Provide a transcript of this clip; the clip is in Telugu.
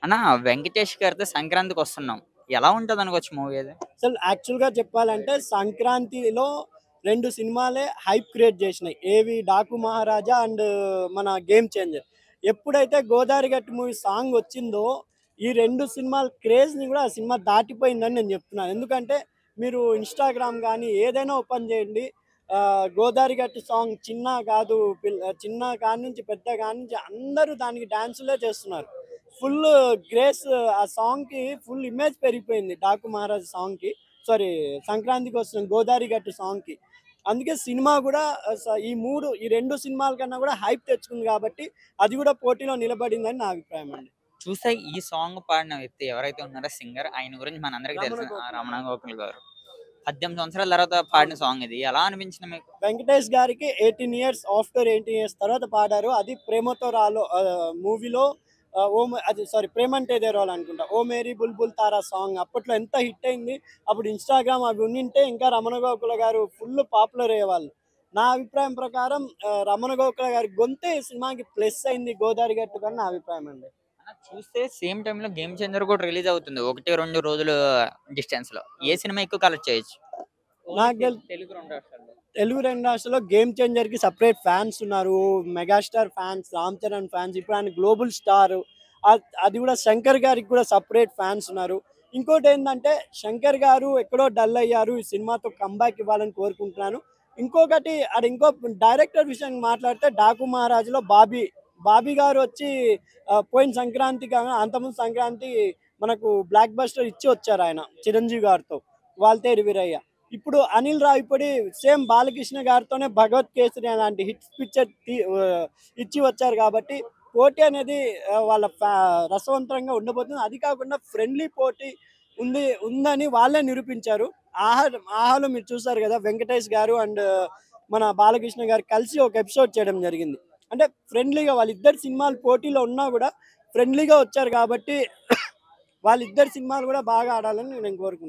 అన్న వెంకటేష్ గారితో సంక్రాంతికొస్తున్నాం. ఎలా ఉంటదనుకోవచ్చు మూవీ అది? అసలు యాక్చువల్‌గా చెప్పాలంటే సంక్రాంతిలో 2 సినిమాలే హైప్ క్రియేట్ చేసినాయి. ఏవి 'డాకు మహారాజా' అండ్ మన 'గేమ్ చేంజర్'. ఎప్పుడైతే 'గోదారి గట్టు' మూవీ సాంగ్ వచ్చిందో, ఈ 2 సినిమాల క్రేజ్‌ని కూడా ఆ సినిమా దాటిపోయిందని నేను చెప్తున్నాను. ఎందుకంటే మీరు ఇన్‌స్టాగ్రామ్ గాని ఏదైనా ఓపెన్ చేయండి. 'గోదారి గట్టు' సాంగ్ చిన్న కాడ్నుంచి పెద్ద కాడ్నుంచి అందరూ దానికి డాన్సులే చేస్తున్నారు. ఫుల్ గ్రేస్ ఆ సాంగ్‌కి ఫుల్ ఇమేజ్ పెరిగిపోయింది 'డాకు మహారాజ్' సాంగ్‌కి. సారీ, సంక్రాంతికొస్తున్న 'గోదారి గట్టు' సాంగ్‌కి. అందుకే సినిమా గూడా ఈ 2 సినిమాల కన్నా గూడా హైప్ తెచ్చుకుంది గాబట్టి, అది గూడా పోటీలో నిలబడిందని నా అభిప్రాయం అండి. చూస్తే ఈ సాంగ్ పాడిన వ్యక్తి ఎవరైతే ఉన్నారో సింగర్ ఆయన గురించి మనందరికీ రమణ తెలుసు. గోఖలే. రమణ గోఖle గారు. 18 సంవత్సరాల తర్వాత పాడిన అవును. సాంగ్ ఇది. ఎలా అనిపించింది మీకు? వెంకటేష్ గారికి 18 ఇయర్స్ ఆఫ్టర్ 18 ఇయర్స్ తర్వాత పాడారు. అది 'ప్రేమతో రాలో' మూవీలో అది సారీ 'ప్రేమంటే దేరోల' అనుకుంటా. 'ఓ మేరీ బుల్బుల్ తారా' సాంగ్ అప్పట్లో ఎంత హిట్ అయింది. అప్పుడు ఇన్‌స్టాగ్రామ్ అవి ఉండింటే ఇంకా రమణ గోఖల గారు ఫుల్ పాపులర్ అయ్యేవాళ్ళు. నా అభిప్రాయం ప్రకారం రమణ గోఖల గారి గొంతే ఈ సినిమాకి ప్లస్ అయింది 'గోదారి గట్టు' కని నా అభిప్రాయం అండి. అన్న చూస్తే సేమ్ టైమ్‌లో 'గేమ్ చేంజర్' కూడా రిలీజ్ అవుతుంది. 1, 2 రోజులు డిస్టెన్స్‌లో. ఏ సినిమా ఎక్కువ కలెక్ట్ చేయొచ్చు? ఓన్లీ నాకు తెల్ తెలుగు 2 రాష్ట్రాల్లో. తెలుగు 2 రాష్ట్రాల్లో 'గేమ్ చేంజర్‌కి' సెపరేట్ ఫ్యాన్స్ ఉన్నారు. 'Megastar' fans, 'Ram Charan' fans, ఇప్పుడు ఆయన గ్లోబల్ స్టార్. అది కూడా 'శంకర్' గారికి కూడా సెపరేట్ ఫ్యాన్స్ ఉన్నారు. ఇంకోటేందంటే 'శంకర్' గారు ఎక్కడో డల్ అయ్యారు. ఈ సినిమాతో కమ్‌బ్యాక్ ఇవ్వాలని కోరుకుంటున్నాను. ఇంకొకటి ఇంకో డైరెక్టర్ విషయానికి మాట్లాడితే 'డాకు మహారాజులో' బాబీ గారు వచ్చి పోయిన సంక్రాంతి కాక అంతకుముందు సంక్రాంతి మనకు బ్లాక్ బస్టర్ ఇచ్చి వచ్చారాయన 'చిరంజీవి' గారితో 'వాల్తేరు వీరయ్య'. ఇప్పుడు అనిల్ రావిపూడి సేమ్ బాలకృష్ణ గారితోనే 'భగవత్ కేసరి' అలాంటి హిట్ పిక్చర్ ఇచ్చి వచ్చారు కాబట్టి పోటీ అనేది వాళ్ళ రసవంతంగా ఉండబోతుంది. అది కాకుండా ఫ్రెండ్లీ పోటీ ఉందని వాళ్ళే నిరూపించారు. 'ఆహాలో' మీరు చూసారు కదా, వెంకటేష్ గారు అండ్ మన బాలకృష్ణ గారు కలిసి ఒక ఎపిసోడ్ చేయడం జరిగింది. అంటే ఫ్రెండ్లీగా వాళ్ళిద్దరు సినిమాలు పోటీలో ఉన్నా కూడా ఫ్రెండ్లీగా వచ్చారు కాబట్టి వాళ్ళిద్దరి సినిమాలు కూడా బాగా ఆడాలని నేను కోరుకుంటున్నాను.